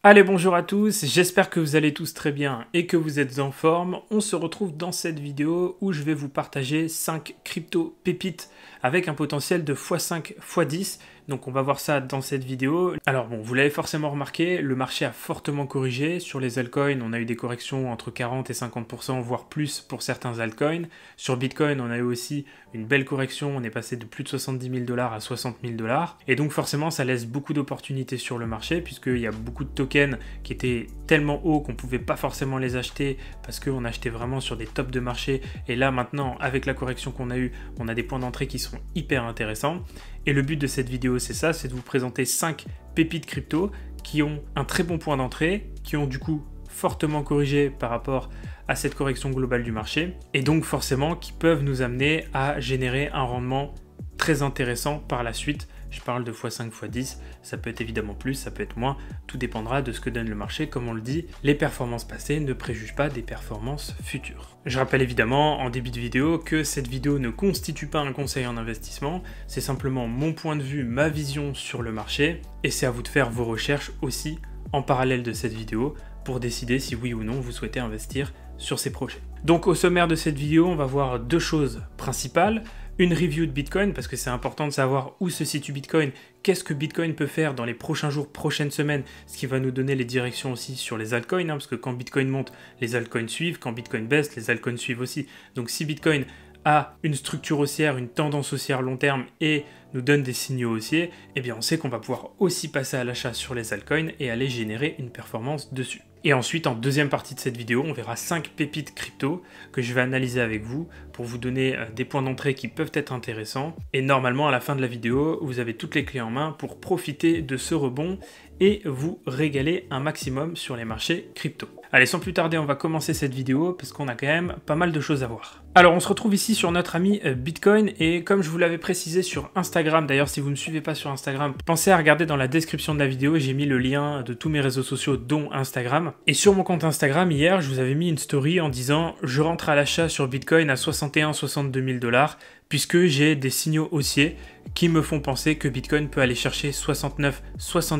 Allez, bonjour à tous, j'espère que vous allez tous très bien et que vous êtes en forme. On se retrouve dans cette vidéo où je vais vous partager 5 crypto pépites avec un potentiel de x5, x10. Donc on va voir ça dans cette vidéo. Alors bon, vous l'avez forcément remarqué, le marché a fortement corrigé. Sur les altcoins, on a eu des corrections entre 40 et 50%, voire plus pour certains altcoins. Sur Bitcoin, on a eu aussi une belle correction. On est passé de plus de 70 000 $ à 60 000 $. Et donc forcément, ça laisse beaucoup d'opportunités sur le marché puisqu'il y a beaucoup de tokens qui étaient tellement hauts qu'on ne pouvait pas forcément les acheter parce qu'on achetait vraiment sur des tops de marché. Et là maintenant, avec la correction qu'on a eue, on a des points d'entrée qui sont hyper intéressants. Et le but de cette vidéo, c'est ça, c'est de vous présenter 5 pépites crypto qui ont un très bon point d'entrée, qui ont du coup fortement corrigé par rapport à cette correction globale du marché, et donc forcément qui peuvent nous amener à générer un rendement très intéressant par la suite. Je parle de x5, x10, ça peut être évidemment plus, ça peut être moins, tout dépendra de ce que donne le marché. Comme on le dit, les performances passées ne préjugent pas des performances futures. Je rappelle évidemment en début de vidéo que cette vidéo ne constitue pas un conseil en investissement, c'est simplement mon point de vue, ma vision sur le marché, et c'est à vous de faire vos recherches aussi en parallèle de cette vidéo pour décider si oui ou non vous souhaitez investir sur ces projets. Donc au sommaire de cette vidéo, on va voir deux choses principales. Une review de Bitcoin, parce que c'est important de savoir où se situe Bitcoin, qu'est-ce que Bitcoin peut faire dans les prochains jours, prochaines semaines, ce qui va nous donner les directions aussi sur les altcoins, parce que quand Bitcoin monte, les altcoins suivent, quand Bitcoin baisse, les altcoins suivent aussi. Donc si Bitcoin a une structure haussière, une tendance haussière long terme et nous donne des signaux haussiers, eh bien on sait qu'on va pouvoir aussi passer à l'achat sur les altcoins et aller générer une performance dessus. Et ensuite, en deuxième partie de cette vidéo, on verra 5 pépites crypto que je vais analyser avec vous pour vous donner des points d'entrée qui peuvent être intéressants. Et normalement, à la fin de la vidéo, vous avez toutes les clés en main pour profiter de ce rebond et vous régaler un maximum sur les marchés crypto. Allez, sans plus tarder, on va commencer cette vidéo parce qu'on a quand même pas mal de choses à voir. Alors, on se retrouve ici sur notre ami Bitcoin et comme je vous l'avais précisé sur Instagram, d'ailleurs si vous ne me suivez pas sur Instagram, pensez à regarder dans la description de la vidéo, j'ai mis le lien de tous mes réseaux sociaux dont Instagram. Et sur mon compte Instagram, hier, je vous avais mis une story en disant « Je rentre à l'achat sur Bitcoin à 61-62 000 $ puisque j'ai des signaux haussiers qui me font penser que Bitcoin peut aller chercher 69-70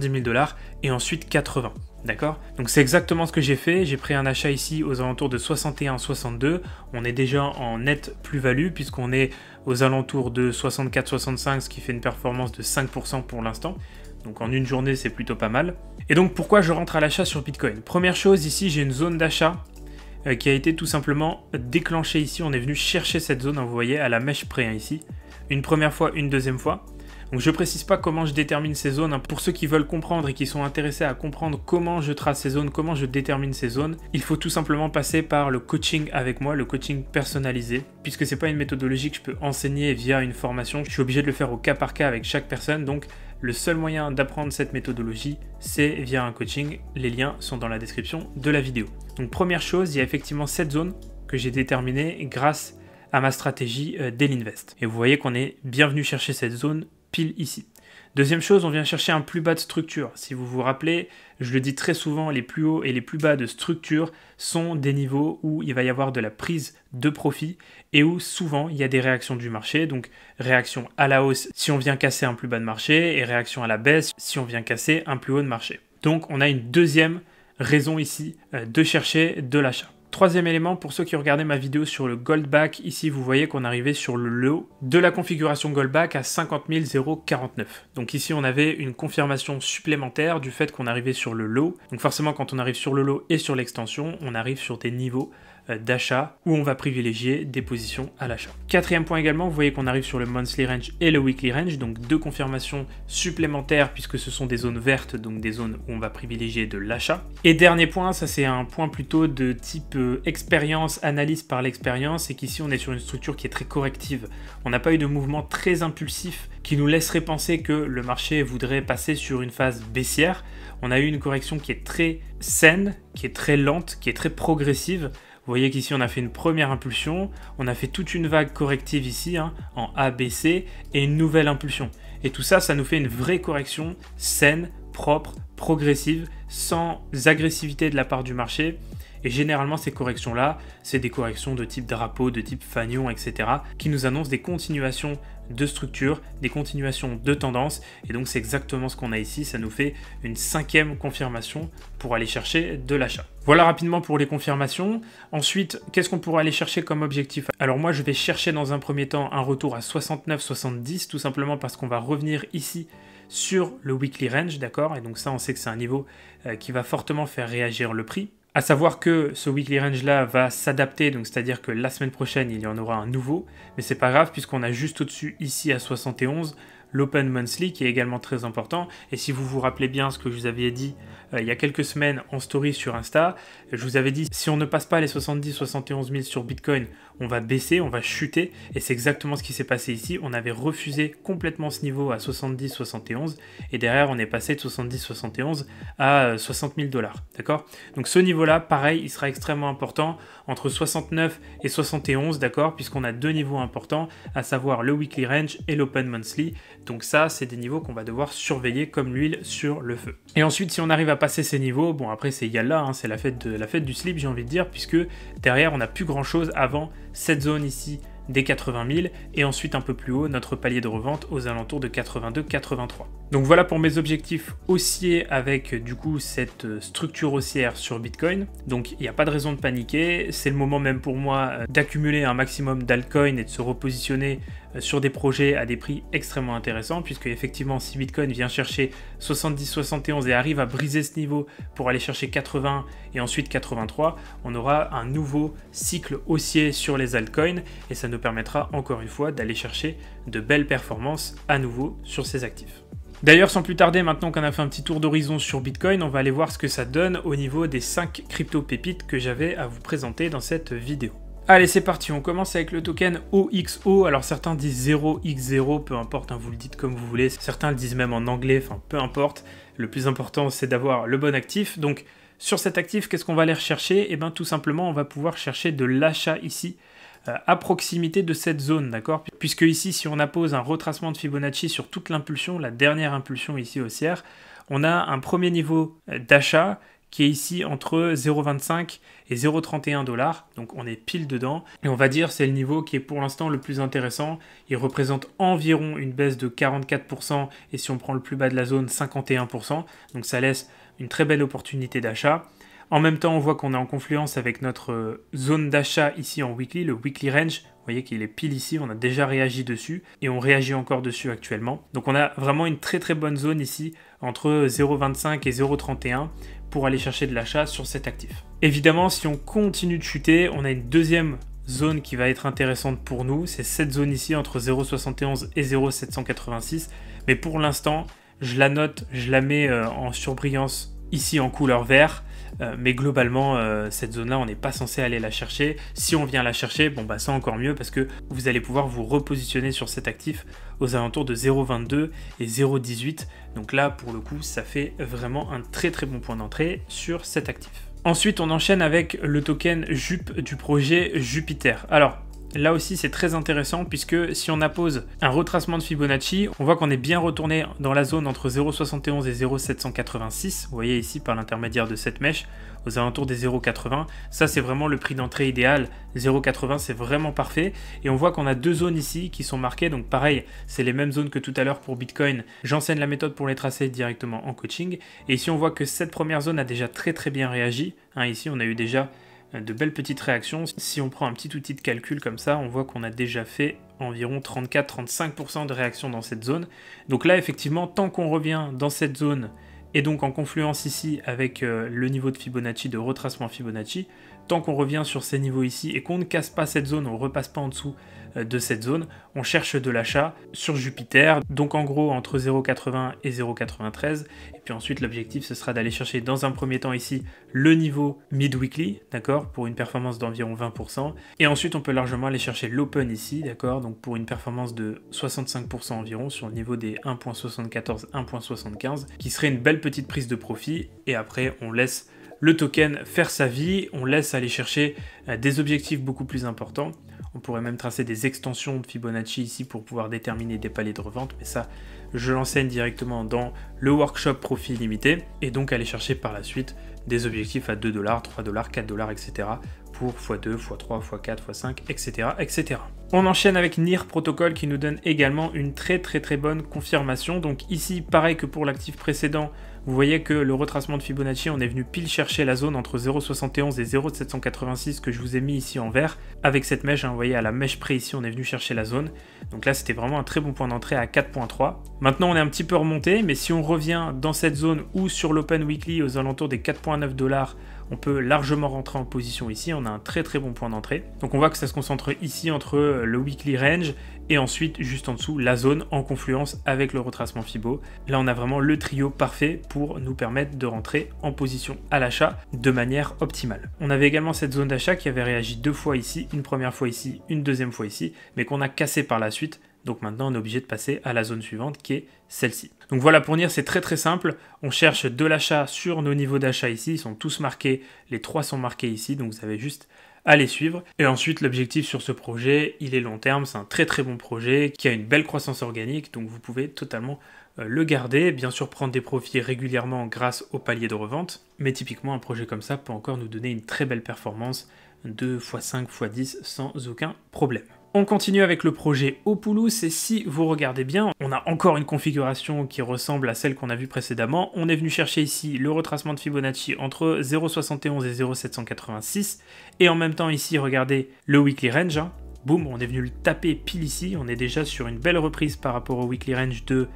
000 $ et ensuite 80. » D'accord? Donc c'est exactement ce que j'ai fait, j'ai pris un achat ici aux alentours de 61-62, on est déjà en net plus-value puisqu'on est aux alentours de 64-65, ce qui fait une performance de 5% pour l'instant. Donc en une journée, c'est plutôt pas mal. Et donc pourquoi je rentre à l'achat sur Bitcoin? Première chose, ici j'ai une zone d'achat qui a été tout simplement déclenchée ici. On est venu chercher cette zone, vous voyez, à la mèche près ici. Une première fois, une deuxième fois. Donc je ne précise pas comment je détermine ces zones. Pour ceux qui veulent comprendre et qui sont intéressés à comprendre comment je trace ces zones, comment je détermine ces zones, il faut tout simplement passer par le coaching avec moi, le coaching personnalisé. Puisque ce n'est pas une méthodologie que je peux enseigner via une formation, je suis obligé de le faire au cas par cas avec chaque personne. Donc le seul moyen d'apprendre cette méthodologie, c'est via un coaching. Les liens sont dans la description de la vidéo. Donc première chose, il y a effectivement cette zone que j'ai déterminée grâce à ma stratégie Dailyinvest. Et vous voyez qu'on est bien venu chercher cette zone pile ici. Deuxième chose, on vient chercher un plus bas de structure. Si vous vous rappelez, je le dis très souvent, les plus hauts et les plus bas de structure sont des niveaux où il va y avoir de la prise de profit et où souvent il y a des réactions du marché. Donc réaction à la hausse si on vient casser un plus bas de marché et réaction à la baisse si on vient casser un plus haut de marché. Donc on a une deuxième raison ici de chercher de l'achat. Troisième élément, pour ceux qui regardaient ma vidéo sur le Goldback, ici vous voyez qu'on arrivait sur le low de la configuration Goldback à 50 049. Donc ici on avait une confirmation supplémentaire du fait qu'on arrivait sur le low. Donc forcément quand on arrive sur le low et sur l'extension, on arrive sur des niveaux d'achat où on va privilégier des positions à l'achat. Quatrième point également, vous voyez qu'on arrive sur le monthly range et le weekly range, donc deux confirmations supplémentaires puisque ce sont des zones vertes, donc des zones où on va privilégier de l'achat. Et dernier point, ça c'est un point plutôt de type expérience, analyse par l'expérience, et qu'ici on est sur une structure qui est très corrective. On n'a pas eu de mouvement très impulsif qui nous laisserait penser que le marché voudrait passer sur une phase baissière. On a eu une correction qui est très saine, qui est très lente, qui est très progressive. Vous voyez qu'ici on a fait une première impulsion, on a fait toute une vague corrective ici, en A, B, C, et une nouvelle impulsion. Et tout ça, ça nous fait une vraie correction saine, propre, progressive, sans agressivité de la part du marché. Et généralement, ces corrections-là, c'est des corrections de type drapeau, de type fanion, etc., qui nous annoncent des continuations de structure, des continuations de tendance. Et donc, c'est exactement ce qu'on a ici. Ça nous fait une 5e confirmation pour aller chercher de l'achat. Voilà rapidement pour les confirmations. Ensuite, qu'est-ce qu'on pourra aller chercher comme objectif? Alors moi, je vais chercher dans un premier temps un retour à 69,70, tout simplement parce qu'on va revenir ici sur le weekly range, d'accord? Et donc ça, on sait que c'est un niveau qui va fortement faire réagir le prix. À savoir que ce weekly range là va s'adapter, donc c'est-à-dire que la semaine prochaine il y en aura un nouveau, mais c'est pas grave puisqu'on a juste au-dessus ici à 71 l'Open Monthly qui est également très important. Et si vous vous rappelez bien ce que je vous avais dit il y a quelques semaines en story sur Insta, je vous avais dit si on ne passe pas les 70-71 000 sur Bitcoin, on va baisser, on va chuter. Et c'est exactement ce qui s'est passé ici. On avait refusé complètement ce niveau à 70-71 et derrière on est passé de 70-71 à 60 000 $. D'accord? Donc ce niveau-là, pareil, il sera extrêmement important entre 69 et 71, d'accord? Puisqu'on a deux niveaux importants, à savoir le weekly range et l'Open Monthly. Donc ça, c'est des niveaux qu'on va devoir surveiller comme l'huile sur le feu. Et ensuite, si on arrive à passer ces niveaux, bon après c'est yalla, hein, c'est la fête du slip, j'ai envie de dire, puisque derrière on n'a plus grand chose avant cette zone ici des 80 000 et ensuite un peu plus haut notre palier de revente aux alentours de 82-83. Donc voilà pour mes objectifs haussiers avec du coup cette structure haussière sur Bitcoin. Donc il n'y a pas de raison de paniquer, c'est le moment même pour moi d'accumuler un maximum d'altcoins et de se repositionner sur des projets à des prix extrêmement intéressants, puisque effectivement si Bitcoin vient chercher 70-71 et arrive à briser ce niveau pour aller chercher 80 et ensuite 83, on aura un nouveau cycle haussier sur les altcoins et ça nous permettra encore une fois d'aller chercher de belles performances à nouveau sur ces actifs. D'ailleurs, sans plus tarder, maintenant qu'on a fait un petit tour d'horizon sur Bitcoin, on va aller voir ce que ça donne au niveau des 5 crypto-pépites que j'avais à vous présenter dans cette vidéo. Allez, c'est parti, on commence avec le token OXO. Alors certains disent 0x0, peu importe, hein, vous le dites comme vous voulez. Certains le disent même en anglais, enfin peu importe. Le plus important, c'est d'avoir le bon actif. Donc sur cet actif, qu'est-ce qu'on va aller rechercher? Eh bien tout simplement, on va pouvoir chercher de l'achat ici, à proximité de cette zone, d'accord? Puisque ici, si on appose un retracement de Fibonacci sur toute l'impulsion, la dernière impulsion ici haussière, on a un premier niveau d'achat qui est ici entre 0,25 et 0,31 $. Donc on est pile dedans. Et on va dire c'est le niveau qui est pour l'instant le plus intéressant. Il représente environ une baisse de 44% et si on prend le plus bas de la zone, 51%. Donc ça laisse une très belle opportunité d'achat. En même temps, on voit qu'on est en confluence avec notre zone d'achat ici en weekly, le weekly range. Vous voyez qu'il est pile ici, on a déjà réagi dessus et on réagit encore dessus actuellement. Donc on a vraiment une très très bonne zone ici entre 0,25 et 0,31 pour aller chercher de l'achat sur cet actif. Évidemment, si on continue de chuter, on a une deuxième zone qui va être intéressante pour nous. C'est cette zone ici entre 0,71 et 0,786. Mais pour l'instant, je la note, je la mets en surbrillance ici en couleur vert. Mais globalement, cette zone-là, on n'est pas censé aller la chercher. Si on vient la chercher, bon bah c'est encore mieux parce que vous allez pouvoir vous repositionner sur cet actif aux alentours de 0,22 et 0,18. Donc là, pour le coup, ça fait vraiment un très très bon point d'entrée sur cet actif. Ensuite, on enchaîne avec le token JUP du projet Jupiter. Alors, là aussi, c'est très intéressant puisque si on appose un retracement de Fibonacci, on voit qu'on est bien retourné dans la zone entre 0,71 et 0,786. Vous voyez ici par l'intermédiaire de cette mèche, aux alentours des 0,80. Ça, c'est vraiment le prix d'entrée idéal. 0,80, c'est vraiment parfait. Et on voit qu'on a deux zones ici qui sont marquées. Donc pareil, c'est les mêmes zones que tout à l'heure pour Bitcoin. J'enseigne la méthode pour les tracer directement en coaching. Et ici, on voit que cette première zone a déjà très très bien réagi. Hein, ici, on a eu déjà de belles petites réactions. Si on prend un petit outil de calcul comme ça, on voit qu'on a déjà fait environ 34-35% de réactions dans cette zone. Donc là, effectivement, tant qu'on revient dans cette zone et donc en confluence ici avec le niveau de Fibonacci, de retracement Fibonacci, tant qu'on revient sur ces niveaux ici et qu'on ne casse pas cette zone, on ne repasse pas en dessous de cette zone, on cherche de l'achat sur Jupiter, donc en gros entre 0,80 et 0,93, et puis ensuite l'objectif ce sera d'aller chercher dans un premier temps ici le niveau mid-weekly, d'accord, pour une performance d'environ 20%, et ensuite on peut largement aller chercher l'open ici, d'accord, donc pour une performance de 65% environ sur le niveau des 1.74, 1.75, qui serait une belle petite prise de profit, et après on laisse le token faire sa vie, on laisse aller chercher des objectifs beaucoup plus importants. On pourrait même tracer des extensions de Fibonacci ici pour pouvoir déterminer des paliers de revente, mais ça, je l'enseigne directement dans le workshop Profit Illimité, et donc aller chercher par la suite des objectifs à 2$, 3$, 4$, etc. pour x2, x3, x4, x5, etc., etc. On enchaîne avec NIR Protocol qui nous donne également une très bonne confirmation. Donc ici, pareil que pour l'actif précédent, vous voyez que le retracement de Fibonacci, on est venu pile chercher la zone entre 0,71 et 0,786 que je vous ai mis ici en vert. Avec cette mèche, hein, vous voyez à la mèche près ici, on est venu chercher la zone. Donc là, c'était vraiment un très bon point d'entrée à 4.3. Maintenant, on est un petit peu remonté, mais si on revient dans cette zone ou sur l'Open Weekly aux alentours des 4,9$, on peut largement rentrer en position ici. On a un très bon point d'entrée. Donc on voit que ça se concentre ici entre le Weekly Range et ensuite juste en dessous la zone en confluence avec le retracement Fibo. Là, on a vraiment le trio parfait pour nous permettre de rentrer en position à l'achat de manière optimale. On avait également cette zone d'achat qui avait réagi 2 fois ici, une première fois ici, une deuxième fois ici, mais qu'on a cassé par la suite. Donc maintenant, on est obligé de passer à la zone suivante qui est celle-ci. Donc voilà, pour NIR, c'est très simple. On cherche de l'achat sur nos niveaux d'achat ici. Ils sont tous marqués. Les 3 sont marqués ici. Donc vous avez juste à les suivre. Et ensuite, l'objectif sur ce projet, il est long terme. C'est un très bon projet qui a une belle croissance organique. Donc vous pouvez totalement le garder. Bien sûr, prendre des profits régulièrement grâce au palier de revente. Mais typiquement, un projet comme ça peut encore nous donner une très belle performance de x5, x10 sans aucun problème. On continue avec le projet Opulus et si vous regardez bien, on a encore une configuration qui ressemble à celle qu'on a vue précédemment. On est venu chercher ici le retracement de Fibonacci entre 0,71 et 0,786 et en même temps ici, regardez le Weekly Range. Hein. Boum, on est venu le taper pile ici. On est déjà sur une belle reprise par rapport au Weekly Range de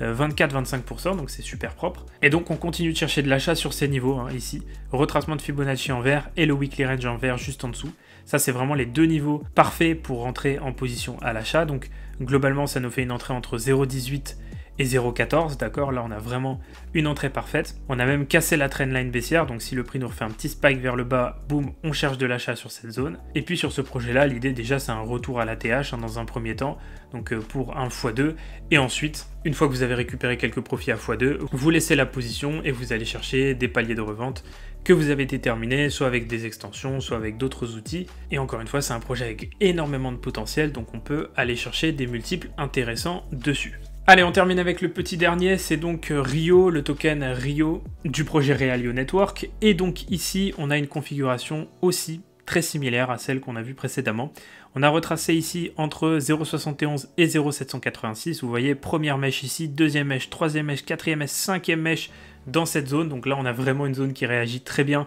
24-25%, donc c'est super propre. Et donc on continue de chercher de l'achat sur ces niveaux, hein, ici. Retracement de Fibonacci en vert et le Weekly Range en vert juste en dessous. Ça, c'est vraiment les deux niveaux parfaits pour rentrer en position à l'achat. Donc globalement, ça nous fait une entrée entre 0,18 et 0,14, d'accord? Là, on a vraiment une entrée parfaite. On a même cassé la trendline baissière, donc si le prix nous refait un petit spike vers le bas, boum, on cherche de l'achat sur cette zone. Et puis sur ce projet-là, l'idée déjà, c'est un retour à l'ATH hein, dans un premier temps, donc pour un x2. Et ensuite, une fois que vous avez récupéré quelques profits à x2, vous laissez la position et vous allez chercher des paliers de revente que vous avez déterminés, soit avec des extensions, soit avec d'autres outils. Et encore une fois, c'est un projet avec énormément de potentiel, donc on peut aller chercher des multiples intéressants dessus. Allez, on termine avec le petit dernier, c'est donc Rio, le token Rio du projet Realio Network. Et donc ici, on a une configuration aussi très similaire à celle qu'on a vue précédemment. On a retracé ici entre 0,71 et 0,786. Vous voyez, première mèche ici, deuxième mèche, troisième mèche, quatrième mèche, cinquième mèche dans cette zone. Donc là, on a vraiment une zone qui réagit très bien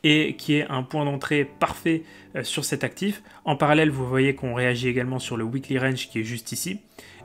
et qui est un point d'entrée parfait sur cet actif. En parallèle, vous voyez qu'on réagit également sur le Weekly Range qui est juste ici.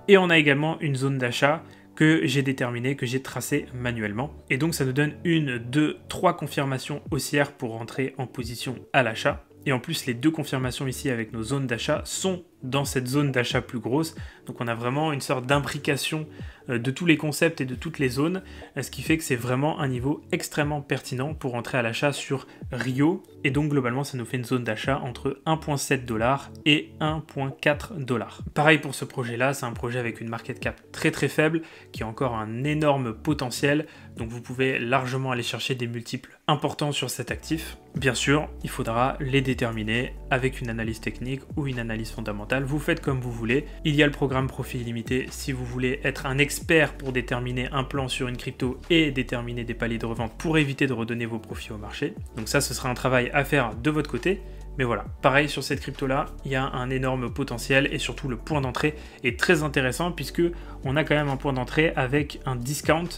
Et on a également une zone d'achat que j'ai déterminée, que j'ai tracée manuellement. Et donc ça nous donne 1, 2, 3 confirmations haussières pour rentrer en position à l'achat. Et en plus, les deux confirmations ici avec nos zones d'achat sont dans cette zone d'achat plus grosse. Donc on a vraiment une sorte d'imbrication de tous les concepts et de toutes les zones, ce qui fait que c'est vraiment un niveau extrêmement pertinent pour entrer à l'achat sur Rio. Et donc globalement, ça nous fait une zone d'achat entre 1,7$ et 1,4$. Pareil pour ce projet-là, c'est un projet avec une market cap très faible, qui a encore un énorme potentiel. Donc vous pouvez largement aller chercher des multiples importants sur cet actif. Bien sûr, il faudra les déterminer avec une analyse technique ou une analyse fondamentale. Vous faites comme vous voulez. Il y a le programme Profit Illimité si vous voulez être un expert pour déterminer un plan sur une crypto et déterminer des paliers de revente pour éviter de redonner vos profits au marché. Donc ça, ce sera un travail à faire de votre côté. Mais voilà, pareil sur cette crypto-là, il y a un énorme potentiel et surtout le point d'entrée est très intéressant puisque on a quand même un point d'entrée avec un discount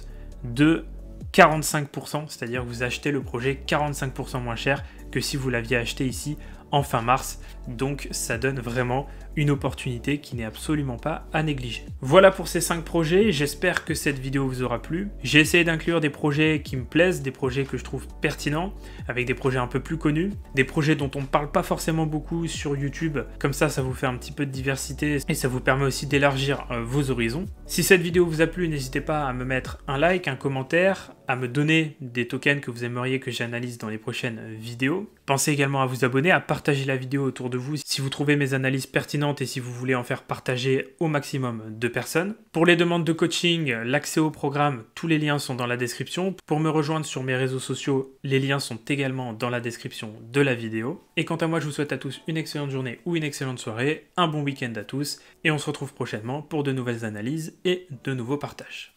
de 45%, c'est-à-dire que vous achetez le projet 45% moins cher que si vous l'aviez acheté ici en fin mars. Donc ça donne vraiment une opportunité qui n'est absolument pas à négliger. Voilà pour ces 5 projets, j'espère que cette vidéo vous aura plu. J'ai essayé d'inclure des projets qui me plaisent, des projets que je trouve pertinents, avec des projets un peu plus connus, des projets dont on ne parle pas forcément beaucoup sur YouTube, comme ça vous fait un petit peu de diversité et ça vous permet aussi d'élargir vos horizons. Si cette vidéo vous a plu, n'hésitez pas à me mettre un like, un commentaire, à me donner des tokens que vous aimeriez que j'analyse dans les prochaines vidéos. vidéo. Pensez également à vous abonner, à partager la vidéo autour de vous si vous trouvez mes analyses pertinentes et si vous voulez en faire partager au maximum de personnes. Pour les demandes de coaching, l'accès au programme, tous les liens sont dans la description. Pour me rejoindre sur mes réseaux sociaux, les liens sont également dans la description de la vidéo. Et quant à moi, je vous souhaite à tous une excellente journée ou une excellente soirée, un bon week-end à tous, et on se retrouve prochainement pour de nouvelles analyses et de nouveaux partages.